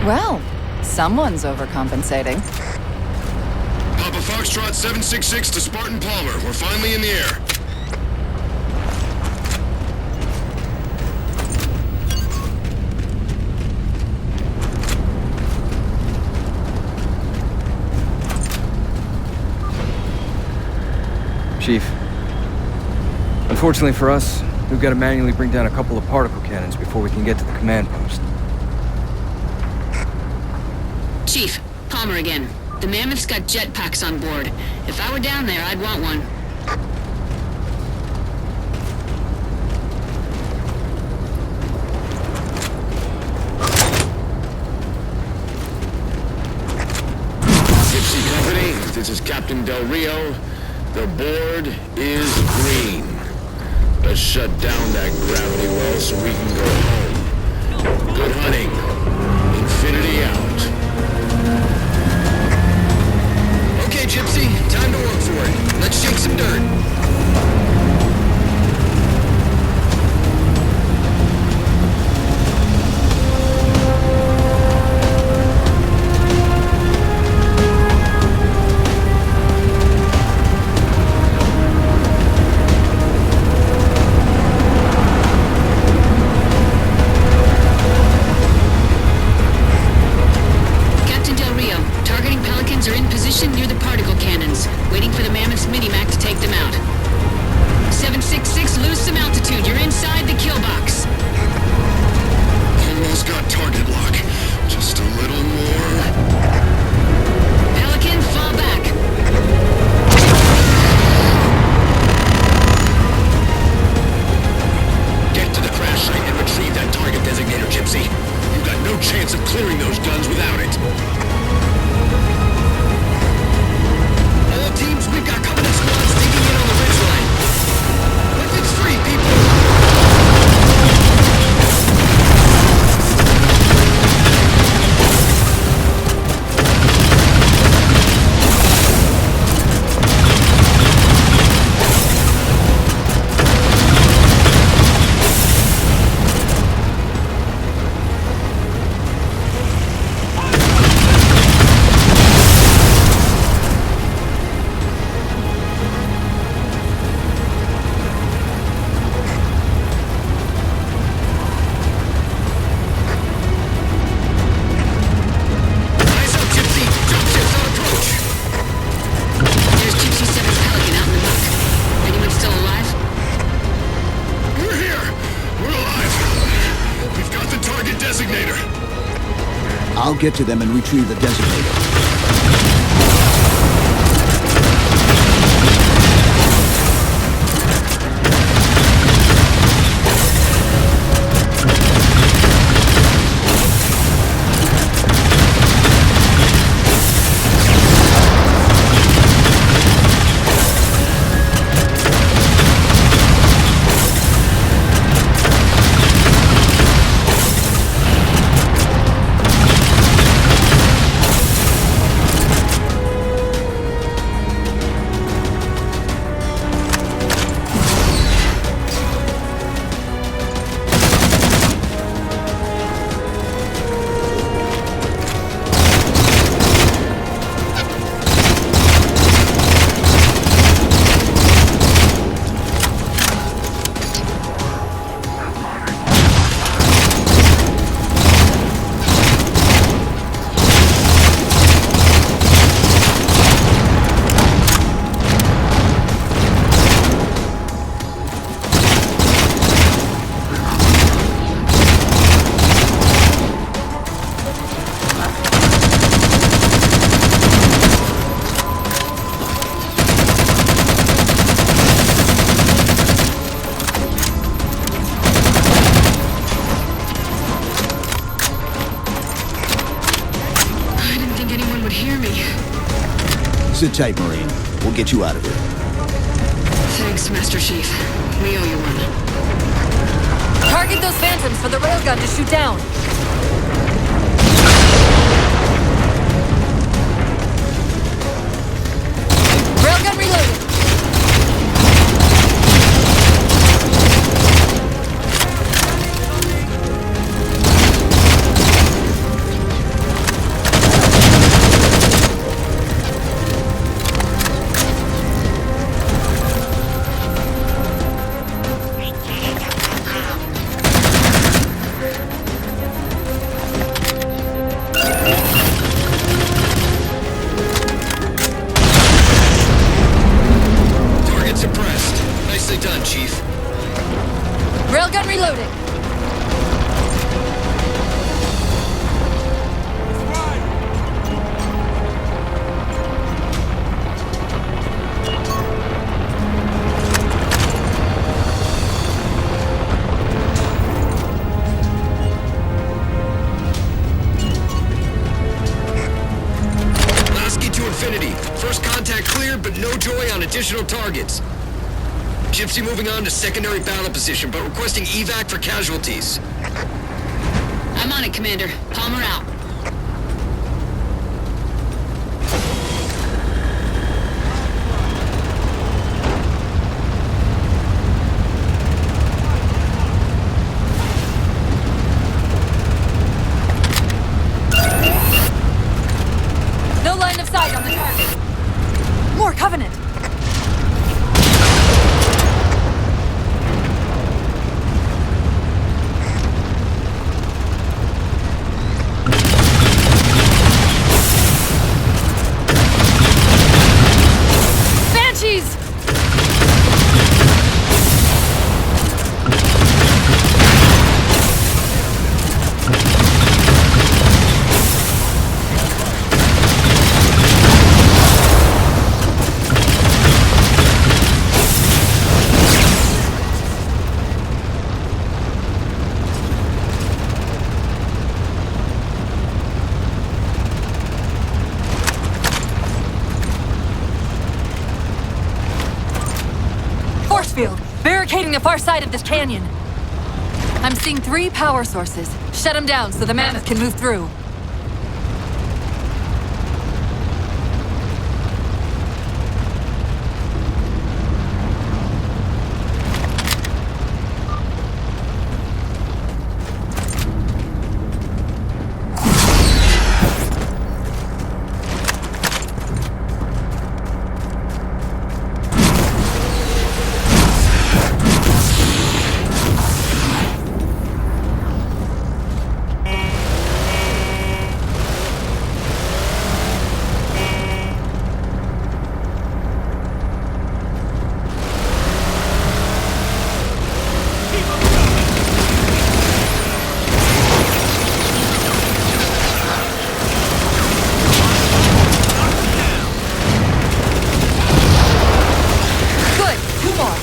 Well, someone's overcompensating. Papa Foxtrot 766 to Spartan Palmer. We're finally in the air. Chief. Unfortunately for us, we've got to manually bring down a couple of particle cannons before we can get to the command post. Chief, Palmer again. The Mammoth's got jetpacks on board. If I were down there, I'd want one. Gypsy Company, this is Captain Del Rio. The board is green. Let's shut down that gravity well so we can go home. Good hunting. Infinity out. Okay, Gypsy, time to work for it. Let's shake some dirt. I'll get to them and retrieve the designator. Sit tight, Marine. We'll get you out of here. Thanks, Master Chief. We owe you one. Target those phantoms for the railgun to shoot down. Railgun reloaded. Nearly done, Chief. Railgun reloading. Lasky to infinity. First contact cleared, but no joy on additional targets. Gypsy moving on to secondary battle position, but requesting evac for casualties. I'm on it, Commander. Palmer out. No line of sight on the target. More Covenant. Banshees! Force field, barricading the far side of this canyon. I'm seeing 3 power sources. Shut them down so the mammoth can move through. Good, 2 more.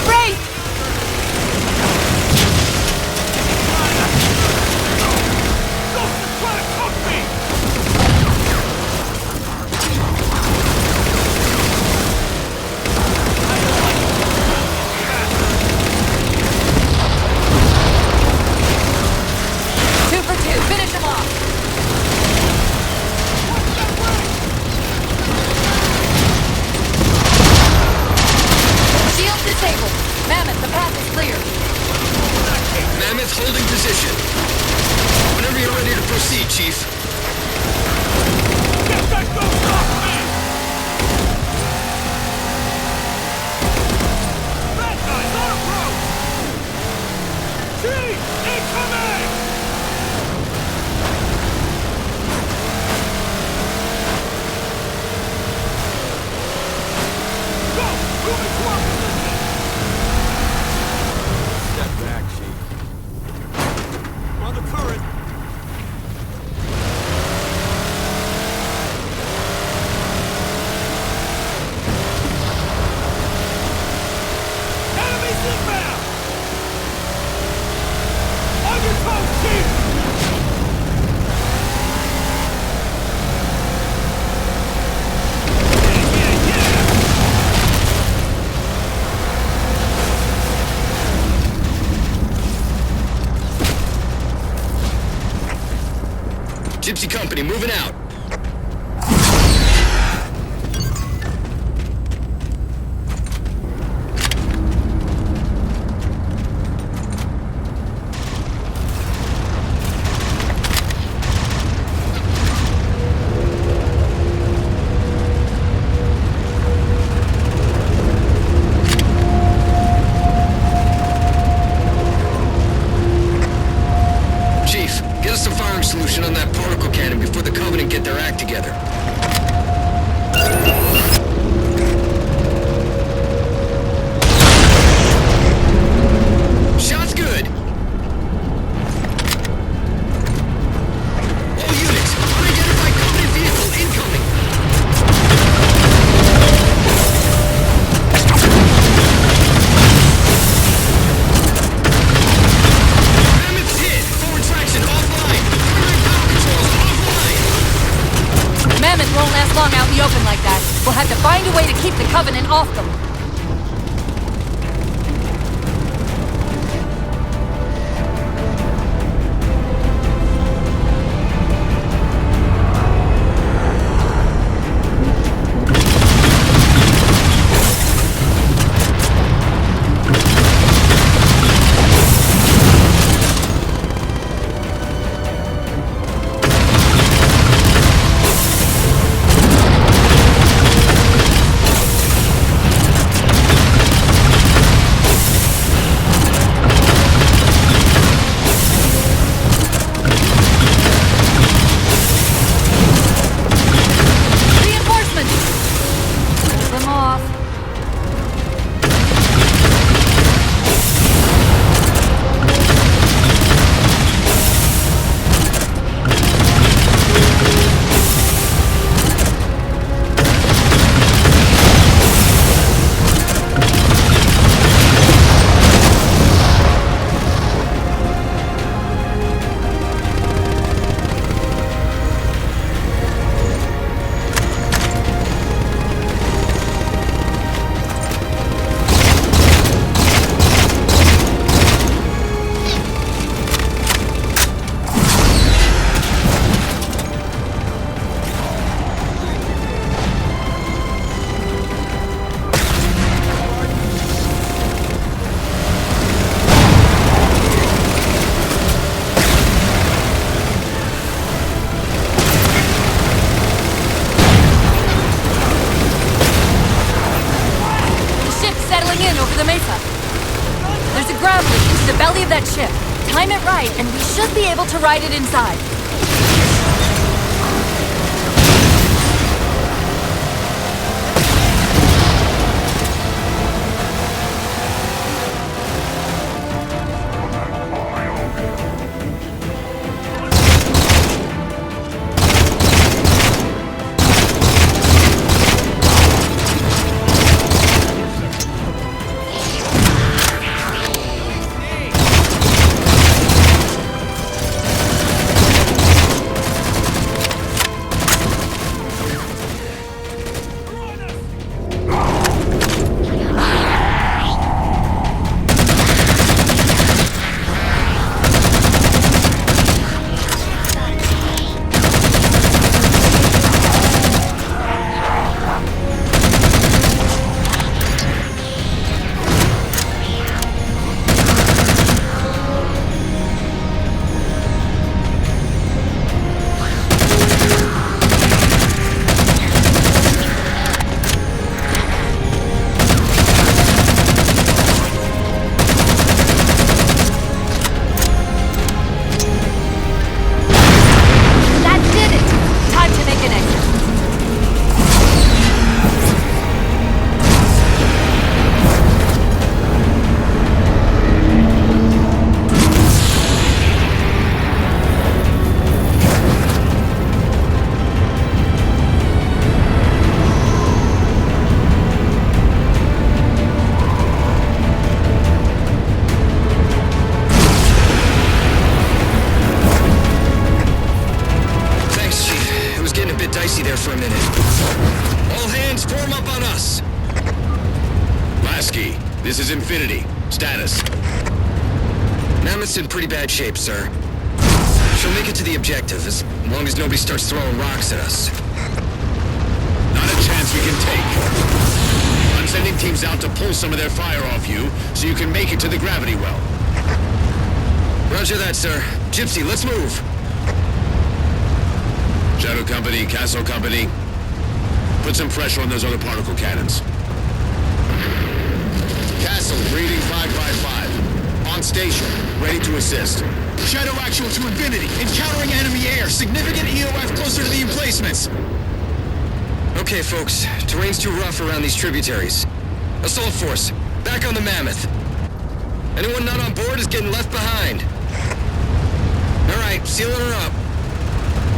Break! Two for 2, finish him off. Shield disabled. Mammoth, the path is clear. Mammoth holding position. Whenever you're ready to proceed, Chief. Step back, Chief. On the turret. Enemies inbound! On your toes, Chief! Gypsy Company moving out. Chief, get us some firing solution on that particle cannon before the Covenant get long out in the open like that. We'll have to find a way to keep the Covenant off them. The mesa. There's a grav leak into the belly of that ship. Time it right, and we should be able to ride it inside. for a minute. All hands form up on us. Lasky, this is Infinity. Status. Mammoth's in pretty bad shape, sir. She'll make it to the objective, as long as nobody starts throwing rocks at us. Not a chance we can take. I'm sending teams out to pull some of their fire off you, so you can make it to the gravity well. Roger that, sir. Gypsy, let's move. Shadow Company, Castle Company, put some pressure on those other particle cannons. Castle, reading 555. On station, ready to assist. Shadow actual to Infinity. Encountering enemy air. Significant EOF closer to the emplacements. Okay, folks. Terrain's too rough around these tributaries. Assault force, back on the Mammoth. Anyone not on board is getting left behind. All right, sealing her up.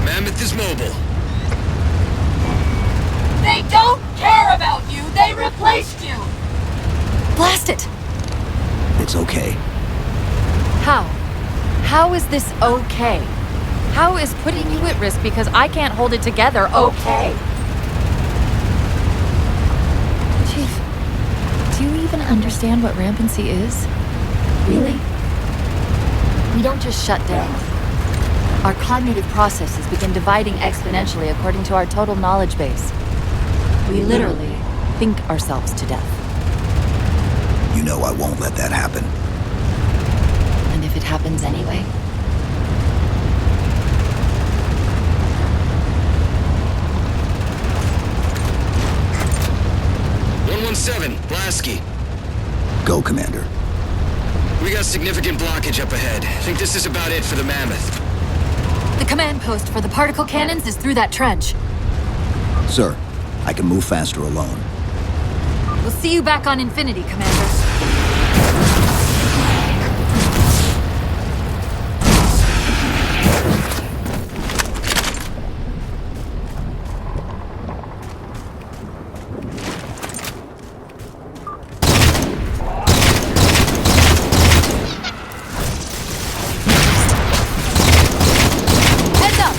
Mammoth is mobile. They don't care about you! They replaced you! Blast it! It's okay. How? How is this okay? How is putting you at risk because I can't hold it together okay? understand what rampancy is? Really? We don't just shut down. Our cognitive processes begin dividing exponentially according to our total knowledge base. We literally think ourselves to death. You know I won't let that happen. And if it happens anyway? 117, Lasky. Go, Commander. We got significant blockage up ahead. Think this is about it for the Mammoth. The command post for the particle cannons is through that trench. Sir, I can move faster alone. We'll see you back on Infinity, Commander. Heads up!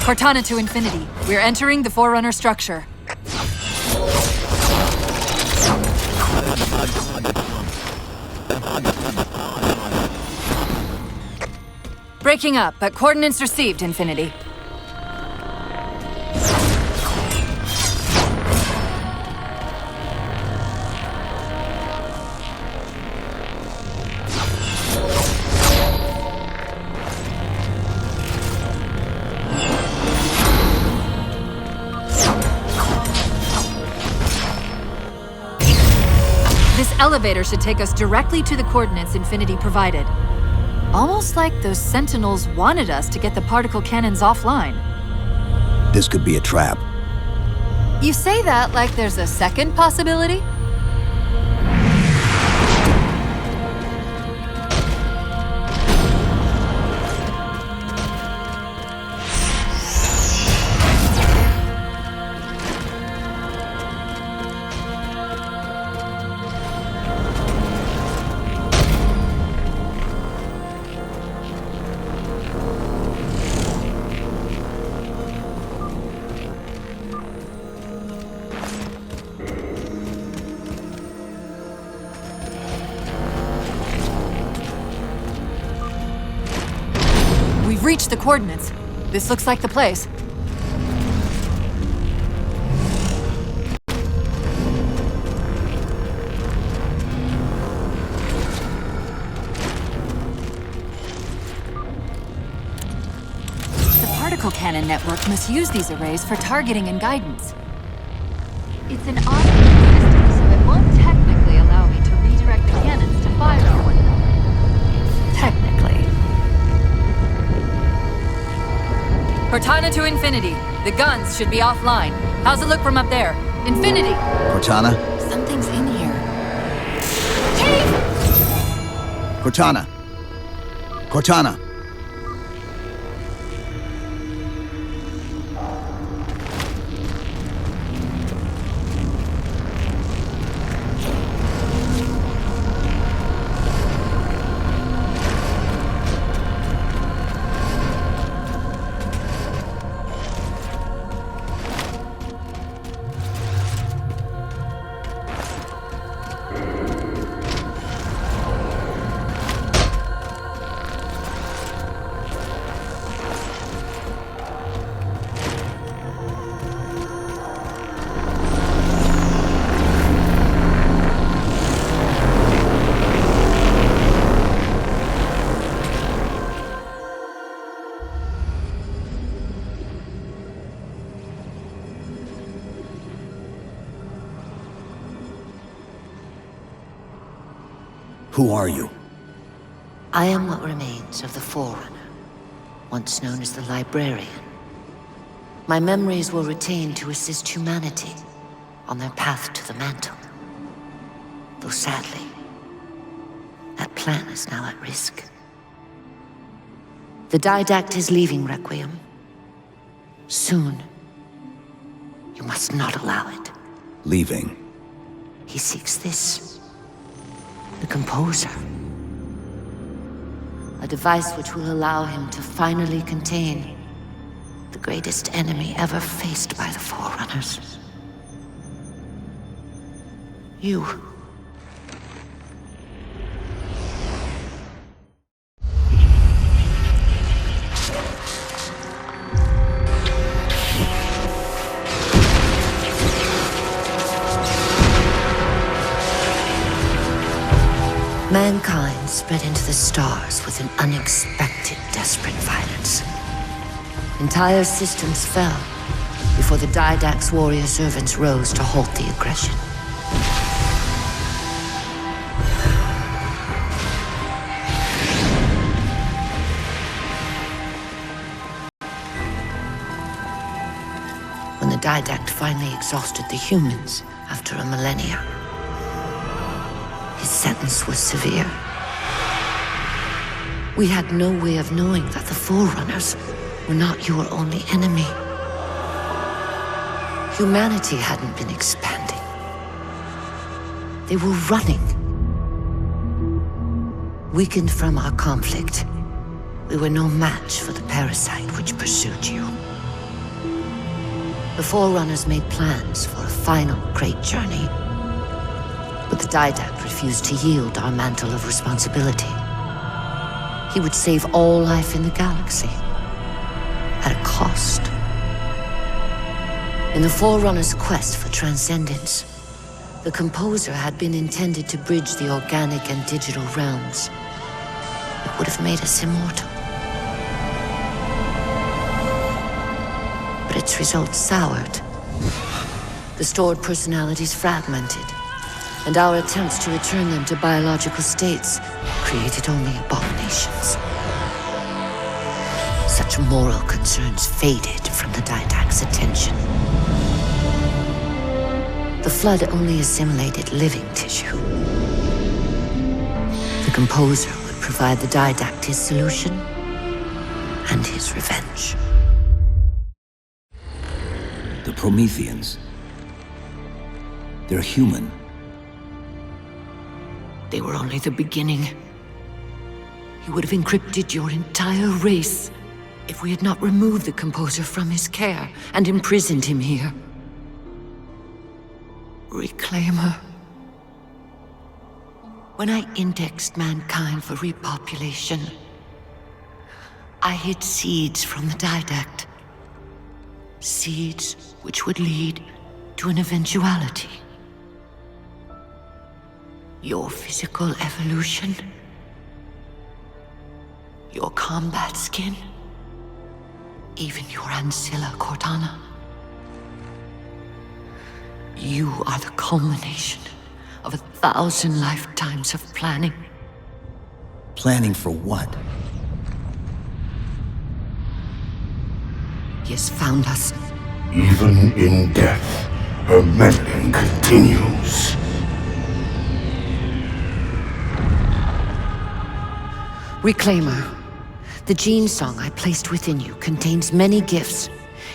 Cortana to infinity. We're entering the Forerunner structure. Breaking up, but coordinates received, Infinity. This elevator should take us directly to the coordinates Infinity provided. Almost like those Sentinels wanted us to get the particle cannons offline. This could be a trap. You say that like there's a second possibility? We've reached the coordinates. This looks like the place. The particle cannon network must use these arrays for targeting and guidance. It's an odd system, so it won't technically allow me to redirect the cannons to fire on one another. Technically. Cortana to infinity. The guns should be offline. How's it look from up there? Infinity! Cortana? Something's in here. Chief! Cortana! Cortana! Who are you? I am what remains of the Forerunner, once known as the Librarian. My memories were retained to assist humanity on their path to the mantle. Though sadly, that plan is now at risk. The Didact is leaving Requiem. Soon. You must not allow it. Leaving. He seeks this. The Composer. A device which will allow him to finally contain the greatest enemy ever faced by the Forerunners. You. Mankind spread into the stars with an unexpected, desperate violence. Entire systems fell before the Didact's warrior servants rose to halt the aggression. When the Didact finally exhausted the humans after a millennia, his sentence was severe. We had no way of knowing that the Forerunners were not your only enemy. Humanity hadn't been expanding. They were running. Weakened from our conflict, we were no match for the parasite which pursued you. The Forerunners made plans for a final great journey. But the Didact refused to yield our mantle of responsibility. He would save all life in the galaxy, at a cost. In the Forerunners' quest for transcendence, the Composer had been intended to bridge the organic and digital realms. It would have made us immortal. But its results soured. The stored personalities fragmented, and our attempts to return them to biological states created only abominations. Such moral concerns faded from the Didact's attention. The Flood only assimilated living tissue. The Composer would provide the Didact his solution and his revenge. The Prometheans. They're human. They were only the beginning. He would have encrypted your entire race if we had not removed the Composer from his care and imprisoned him here. Reclaimer. When I indexed mankind for repopulation, I hid seeds from the Didact. Seeds which would lead to an eventuality. Your physical evolution, your combat skin, even your ancilla Cortana. You are the culmination of 1,000 lifetimes of planning. Planning for what? He has found us. Even in death, her meddling continues. Reclaimer. The gene song I placed within you contains many gifts,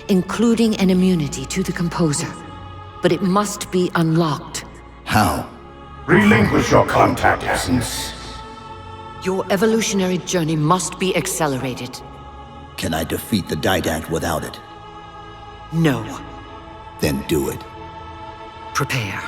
including an immunity to the Composer. But it must be unlocked. How? Relinquish your contact essence. Your evolutionary journey must be accelerated. Can I defeat the Didact without it? No. Then do it. Prepare.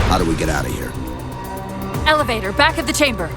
How do we get out of here? Elevator, back of the chamber.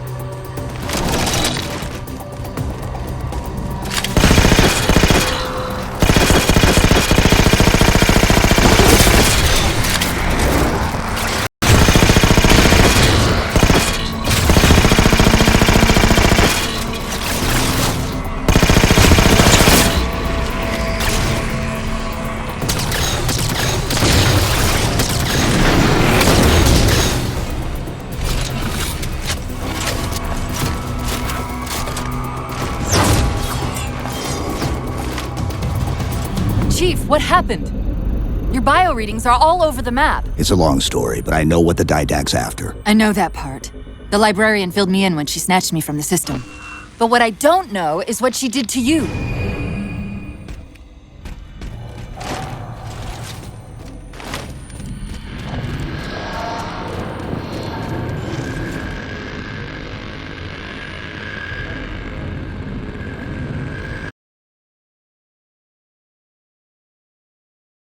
Chief, what happened? Your bio readings are all over the map. It's a long story, but I know what the Didact's after. I know that part. The librarian filled me in when she snatched me from the system. But what I don't know is what she did to you.